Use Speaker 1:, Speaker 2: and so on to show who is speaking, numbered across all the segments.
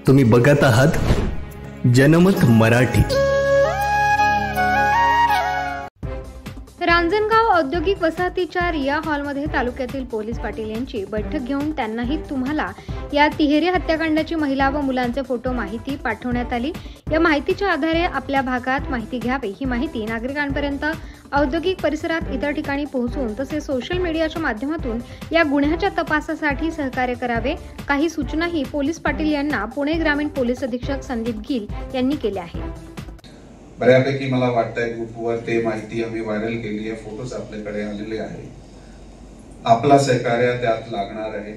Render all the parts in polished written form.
Speaker 1: तुम्ही बघत आहात जनमत मराठी।
Speaker 2: रांजणगाव औद्योगिक वसाहतीच्या रिया हॉलमध्ये तालुक्यातील पोलीस पाटील यांची बैठक घेऊन त्यांनाही तुम्हाला या तिहेरी हत्याकांडाची महिला व मुलांचे फोटो माहिती पाठवण्यात आली। या माहितीच्या आधारे आपल्या भागात माहिती घ्यावी, ही माहिती नागरिकांपर्यंत औद्योगिक परिसरात इतर ठिकाणी पोहोचवून तसेच सोशल मीडियाच्या माध्यमातून या गुन्ह्याच्या तपासासाठी सहकार्य करावे, काही सूचनाही पोलीस पाटील यांना पुणे ग्रामीण पोलीस अधीक्षक संदीप गिल यांनी केल्या आहेत।
Speaker 3: बऱ्यापैकी मला वाटतंय ग्रुपवर ते माहिती आम्ही व्हायरल केली आहे, फोटोज आपल्याकडे आलेले आहे। आपला सहकार्य त्यात लागणार आहे।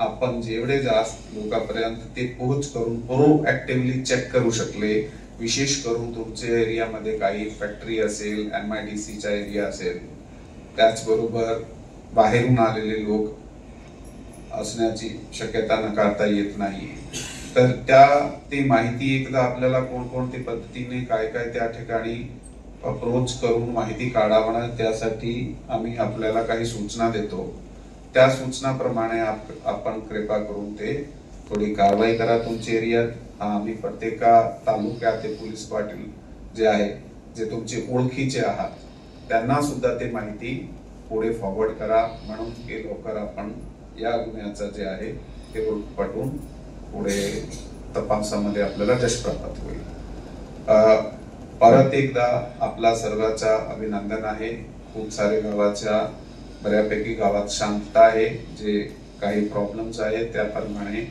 Speaker 3: आपण जेवढे जास्त लोकांपर्यंत ते पोहोच करून प्रोएक्टिव्हली चेक करू शकले, विशेष करून तुमच्या एरियामध्ये काही फॅक्टरी असेल, MIDCचा एरिया असेल, त्याचबरोबर बाहेरून आलेले लोक असण्याची शक्यता नकारता येत नाही। तर ती माहिती एकदा आपल्याला कोणकोणत्या पद्धतीने काय त्या ठिकाणी अप्रोच करून माहिती काढावं, त्यासाठी आम्ही आपल्याला काही सूचना देतो। त्या सूचनाप्रमाणे आपण कृपा करून ते थोडी कारवाई करा तुमच्या एरियात। आम्ही प्रत्येक तालुक्यात ते पोलीस पाटील जे आहे, जे तुमचे ओळखीचे आहात, त्यांना सुद्धा ते माहिती पुढे फॉरवर्ड करा, म्हणून हे लवकर आपण या गुन्ह्याचं जे आहे ते पटवून पुढे तपासामध्ये आपल्याला यश प्राप्त होईल। परत एकदा आपला सर्वांचा अभिनंदन आहे। खूप सारे गावाच्या बऱ्यापैकी गावात शांतता आहे। जे काही प्रॉब्लेम्स आहेत त्याप्रमाणे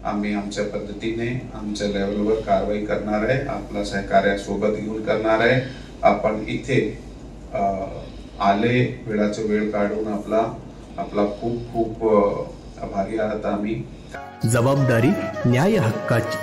Speaker 3: आम्ही आमच्या पद्धतीने आमच्या लेवलवर कारवाई करणार आहे, आपला सहकार्य सोबत घेऊन करणार आहे। आपण इथे आले, वेळाचा वेळ काढून आपला खूप खूप आभारी आहात आम्ही।
Speaker 1: जबाबदारी न्याय हक्काची।